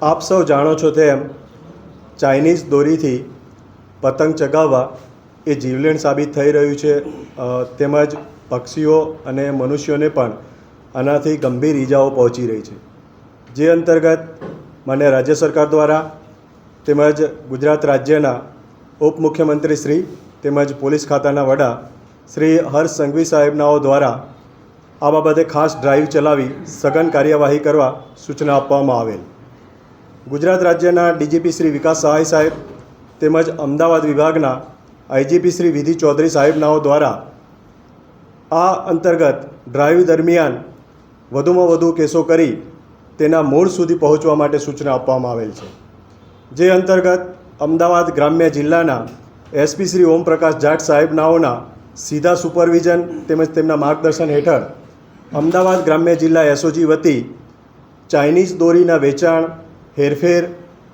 આપ સૌ જાણો છો તેમ ચાઇનીઝ દોરીથી પતંગ ચગાવવા એ જીવલેણ સાબિત થઈ રહ્યું છે, તેમજ પક્ષીઓ અને મનુષ્યોને પણ આનાથી ગંભીર ઈજાઓ પહોંચી રહી છે। જે અંતર્ગત મને રાજ્ય સરકાર દ્વારા તેમજ ગુજરાત રાજ્યના ઉપમુખ્યમંત્રી શ્રી તેમજ પોલીસ ખાતાના વડા શ્રી હર્ષ સંઘવી સાહેબનાઓ દ્વારા આ બાબતે ખાસ ડ્રાઈવ ચલાવી સઘન કાર્યવાહી કરવા સૂચના આપવામાં આવેલ। ગુજરાત રાજ્યના ડીજીપી શ્રી વિકાસ સહાય સાહેબ તેમજ અમદાવાદ વિભાગના આઈજીપી શ્રી વિધિ ચૌધરી સાહેબનાઓ દ્વારા આ અંતર્ગત ડ્રાઈવ દરમિયાન વધુમાં વધુ કેસો કરી તેના મૂળ સુધી પહોંચવા માટે સૂચના આપવામાં આવેલ છે। જે અંતર્ગત અમદાવાદ ગ્રામ્ય જિલ્લાના એસપી શ્રી ઓમપ્રકાશ જાટ સાહેબનાઓના સીધા સુપરવિઝન તેમજ તેમના માર્ગદર્શન હેઠળ અમદાવાદ ગ્રામ્ય જિલ્લા એસઓજી વતી ચાઇનીઝ દોરીના વેચાણ, હેરફેર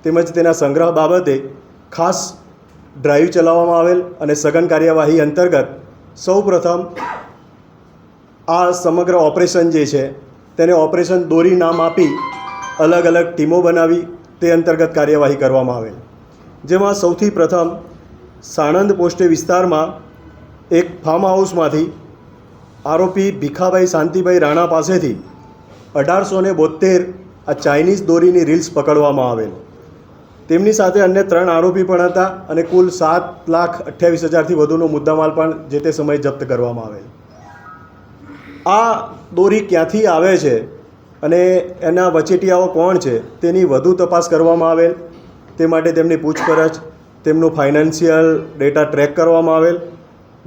તેમજ તેના સંગ્રહ બાબતે ખાસ ડ્રાઈવ ચલાવવામાં આવેલ અને સઘન કાર્યવાહી અંતર્ગત સૌપ્રથમ આ સમગ્ર ઓપરેશન જે છે તેને ઓપરેશન દોરી નામ આપી અલગ અલગ ટીમો બનાવી તે અંતર્ગત કાર્યવાહી કરવામાં આવેલ। જેમાં સૌથી પ્રથમ સાણંદ પોસ્ટે વિસ્તારમાં એક ફાર્મ હાઉસમાંથી આરોપી ભીખાભાઈ શાંતિભાઈ રાણા પાસેથી 1872 આ ચાઇનીઝ દોરીની રીલ્સ પકડવામાં આવેલ। તેમની સાથે અન્ય 3 આરોપી પણ હતા અને કુલ 7,28,000થી વધુનો મુદ્દામાલ પણ જે તે સમયે જપ્ત કરવામાં આવેલ। આ દોરી ક્યાંથી આવે છે અને એના વચેટિયાઓ કોણ છે તેની વધુ તપાસ કરવામાં આવેલ। તે માટે તેમની પૂછપરછ, તેમનું ફાઇનાન્શિયલ ડેટા ટ્રેક કરવામાં આવેલ।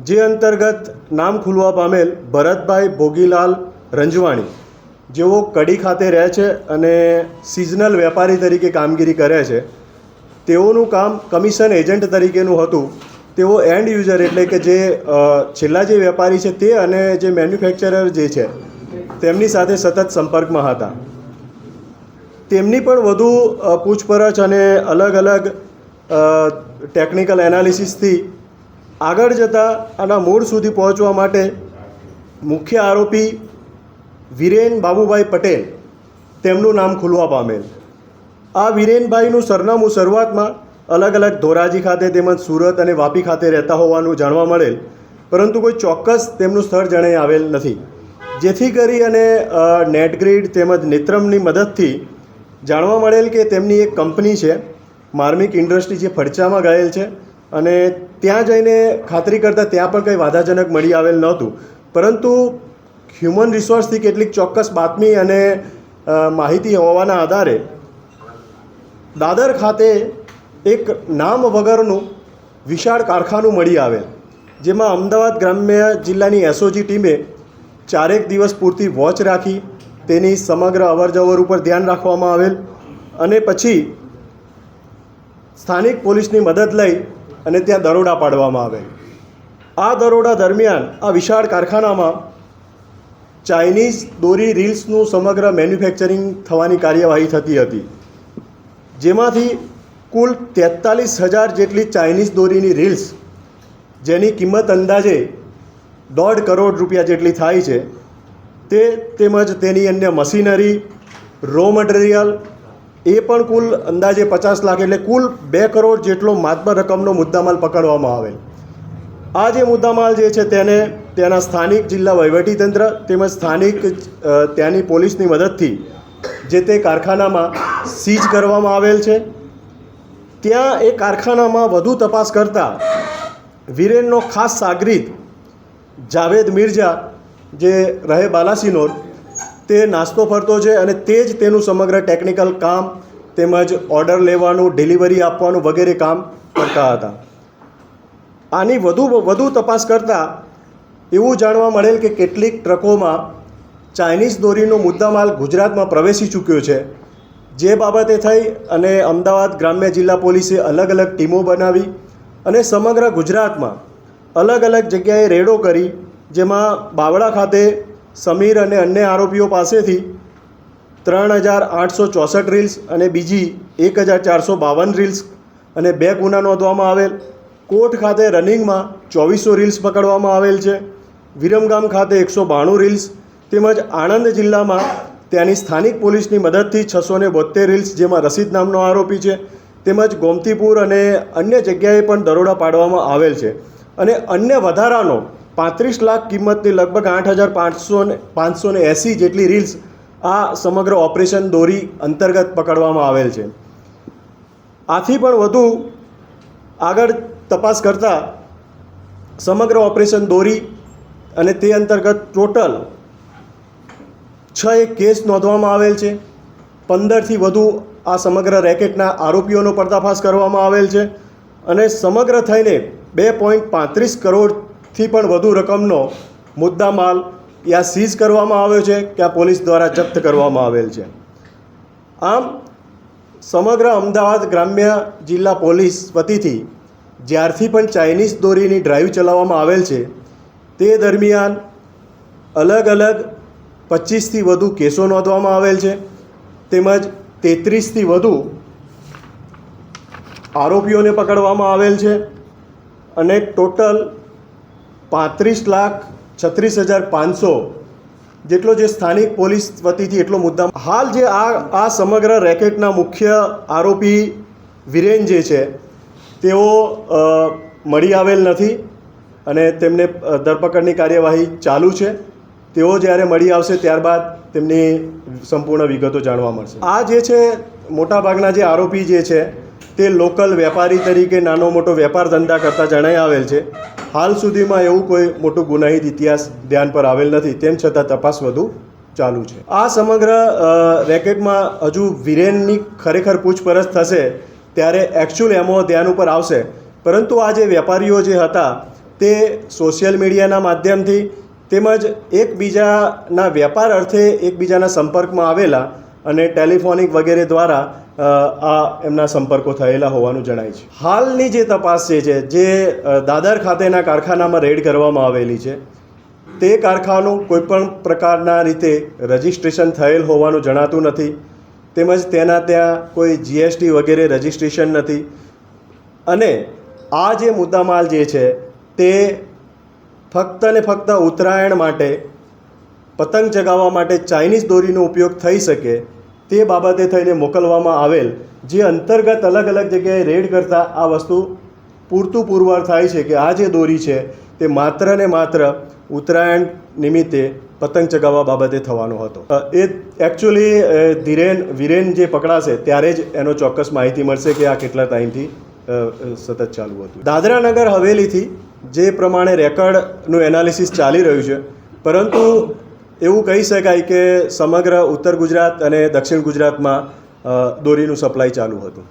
જે અંતર્ગત નામ ખુલવા પામેલ ભરતભાઈ ભોગીલાલ રંજવાણી, જેઓ કડી ખાતે રહે છે અને સિઝનલ વેપારી તરીકે કામગીરી કરે છે, તેઓનું કામ કમિશન એજન્ટ તરીકેનું હતું। તેઓ એન્ડ યુઝર એટલે કે જે છેલ્લા જે વેપારી છે તે અને જે મેન્યુફેક્ચરર જે છે તેમની સાથે સતત સંપર્કમાં હતા। તેમની પણ વધુ પૂછપરછ અને અલગ અલગ ટેકનિકલ એનાલિસિસથી આગળ જતાં આના મૂળ સુધી પહોંચવા માટે મુખ્ય આરોપી વિરેન બાબુભાઈ પટેલ તેમનું નામ ખુલવા પામેલ। આ વિરેનભાઈનું સરનામું શરૂઆતમાં અલગ અલગ ધોરાજી ખાતે તેમજ સુરત અને વાપી ખાતે રહેતા હોવાનું જાણવા મળેલ, પરંતુ કોઈ ચોક્કસ તેમનું સ્થળ જણાઈ આવેલ નથી। જેથી કરી અને નેટગ્રીડ તેમજ નેત્રમની મદદથી જાણવા મળેલ કે તેમની એક કંપની છે માર્મિક ઇન્ડસ્ટ્રી, જે ફડચામાં ગયેલ છે અને ત્યાં જઈને ખાતરી કરતાં ત્યાં પણ કંઈ વાધાજનક મળી આવેલ નહોતું, પરંતુ હ્યુમન રિસોર્સથી કેટલીક ચોક્કસ બાતમી અને માહિતી હોવાના આધારે દાદર ખાતે એક નામ વગરનું વિશાળ કારખાનું મળી આવેલ, જેમાં અમદાવાદ ગ્રામ્ય જિલ્લાની એસઓજી ટીમે 4 દિવસ પૂરતી વોચ રાખી તેની સમગ્ર અવરજવર ઉપર ધ્યાન રાખવામાં આવેલ અને પછી સ્થાનિક પોલીસની મદદ લઈ અને ત્યાં દરોડા પાડવામાં આવેલ। આ દરોડા દરમિયાન આ વિશાળ કારખાનામાં ચાઇનીઝ દોરી રીલ્સનું સમગ્ર મેન્યુફેક્ચરિંગ થવાની કાર્યવાહી થતી હતી, જેમાંથી કુલ 43,000 જેટલી ચાઇનીઝ દોરીની રીલ્સ, જેની કિંમત અંદાજે 1.5 કરોડ રૂપિયા જેટલી થાય છે, તે તેમજ તેની અન્ય મશીનરી, રો મટીરિયલ એ પણ કુલ અંદાજે 50 લાખ એટલે કુલ 2 કરોડ જેટલો માતબર રકમનો મુદ્દામાલ પકડવામાં આવેલ। આ જે મુદ્દામાલ જે છે તેને ત્યાંના સ્થાનિક જિલ્લા વહીવટીતંત્ર તેમજ સ્થાનિક ત્યાંની પોલીસની મદદથી જે તે કારખાનામાં સીઝ કરવામાં આવેલ છે। ત્યાં એ કારખાનામાં વધુ તપાસ કરતાં વિરેનનો ખાસ સાગરીત જાવેદ મિર્ઝા, જે રહે બાલાસિનોર, તે નાસ્તો ફરતો છે અને તે જ તેનું સમગ્ર ટેકનિકલ કામ તેમજ ઓર્ડર લેવાનું, ડિલિવરી આપવાનું વગેરે કામ કરતા હતા। આની વધુ તપાસ કરતાં એવું જાણવા મળેલ કે કેટલીક ટ્રકોમાં ચાઇનીઝ દોરીનો મુદ્દામાલ ગુજરાતમાં પ્રવેશી ચૂક્યો છે। જે બાબતે થઈ અને અમદાવાદ ગ્રામ્ય જિલ્લા પોલીસે અલગ અલગ ટીમો બનાવી અને સમગ્ર ગુજરાતમાં અલગ અલગ જગ્યાએ રેડો કરી, જેમાં બાવળા ખાતે સમીર અને અન્ય આરોપીઓ પાસેથી 3,864 રીલ્સ અને બીજી 1,452 રીલ્સ અને 2 ગુના નોંધવામાં આવેલ। કોટ ખાતે રનિંગમાં 2400 રીલ્સ પકડવામાં આવેલ છે। વિરમગામ ખાતે 192 રીલ્સ તેમજ આણંદ જિલ્લામાં ત્યાંની સ્થાનિક પોલીસની મદદથી 672 રીલ્સ, જેમાં રસીદ નામનો આરોપી છે, તેમજ ગોમતીપુર અને અન્ય જગ્યાએ પણ દરોડા પાડવામાં આવેલ છે. અને અન્ય વધારાનો 35 લાખ કિંમતની લગભગ 8,580 જેટલી રીલ્સ આ સમગ્ર ઓપરેશન દોરી અંતર્ગત પકડવામાં આવેલ છે. આથી પણ વધુ આગળ તપાસ કરતાં સમગ્ર ઓપરેશન દોરી અને તે અંતર્ગત ટોટલ 6 કેસ નોંધવામાં આવેલ છે. 15થી વધુ આ સમગ્ર રેકેટના આરોપીઓનો પર્દાફાશ કરવામાં આવેલ છે. અને સમગ્ર થઈને 2.35 કરોડથી પણ વધુ રકમનો મુદ્દામાલ યા સીઝ કરવામાં આવ્યો છે કે આ પોલીસ દ્વારા જપ્ત કરવામાં આવેલ છે. આમ સમગ્ર અમદાવાદ ગ્રામ્ય જિલ્લા પોલીસ વતીથી જ્યારથી પણ ચાઇનીઝ દોરીની ડ્રાઈવ ચલાવવામાં આવેલ છે તે દરમિયાન અલગ અલગ 25થી વધુ કેસો નોંધવામાં આવેલ છે, તેમજ 33થી વધુ આરોપીઓને પકડવામાં આવેલ છે અને ટોટલ 35,36,500 જેટલો જે સ્થાનિક પોલીસ વતીથી એટલો મુદ્દા. હાલ જે આ સમગ્ર રેકેટના મુખ્ય આરોપી વિરેન જે છે તેઓ મળી આવેલ નથી અને તેમને ધરપકડની કાર્યવાહી ચાલુ છે. તેઓ જ્યારે મળી આવશે ત્યારબાદ તેમની સંપૂર્ણ વિગતો જાણવા મળશે. આ જે છે મોટાભાગના જે આરોપી જે છે તે લોકલ વેપારી તરીકે નાનો મોટો વેપાર ધંધા કરતા જણાઈ આવેલ છે. હાલ સુધીમાં એવું કોઈ મોટું ગુનાહિત ઇતિહાસ ધ્યાન પર આવેલ નથી, તેમ છતાં તપાસ વધુ ચાલુ છે. આ સમગ્ર રેકેટમાં હજુ વિરેનની ખરેખર પૂછપરછ થશે ત્યારે એકચ્યુઅલ એમો ધ્યાન ઉપર આવશે. પરંતુ આ જે વેપારીઓ જે હતા તે સોશિયલ મીડિયાના માધ્યમથી તેમજ એકબીજાના વેપાર અર્થે એકબીજાના સંપર્કમાં આવેલા અને ટેલિફોનિક વગેરે દ્વારા આ એમના સંપર્કો થયેલા હોવાનું જણાય છે. હાલની જે તપાસ છે જે દાદર ખાતેના કારખાનામાં રેડ કરવામાં આવેલી છે તે કારખાનું કોઈપણ પ્રકારના રીતે રજિસ્ટ્રેશન થયેલ હોવાનું જણાતું નથી, તેમજ ત્યાં કોઈ જીએસટી વગેરે રજિસ્ટ્રેશન નથી. અને આ જે મુદ્દામાલ જે છે તે ફક્ત ને ફક્ત ઉત્તરાયણ માટે પતંગ ચગાવવા માટે ચાઇનીઝ દોરીનો ઉપયોગ થઈ શકે તે બાબતે થઈને મોકલવામાં આવેલ, જે અંતર્ગત અલગ અલગ જગ્યાએ રેડ કરતાં આ વસ્તુ પૂરતું પુરવાર થાય છે કે આ જે દોરી છે તે માત્ર ને માત્ર ઉત્તરાયણ નિમિત્તે પતંગ ચગાવવા બાબતે થવાનો હતો. એ એકચ્યુઅલી વિરેન જે પકડાશે ત્યારે જ એનો ચોક્કસ માહિતી મળશે કે આ કેટલા ટાઈમથી સતત ચાલુ હતું. દાદરા નગર હવેલીથી જે પ્રમાણે રેકર્ડનું એનાલિસિસ ચાલી રહ્યું છે, પરંતુ એવું કહી શકાય કે સમગ્ર ઉત્તર ગુજરાત અને દક્ષિણ ગુજરાતમાં દોરીનું સપ્લાય ચાલુ હતું.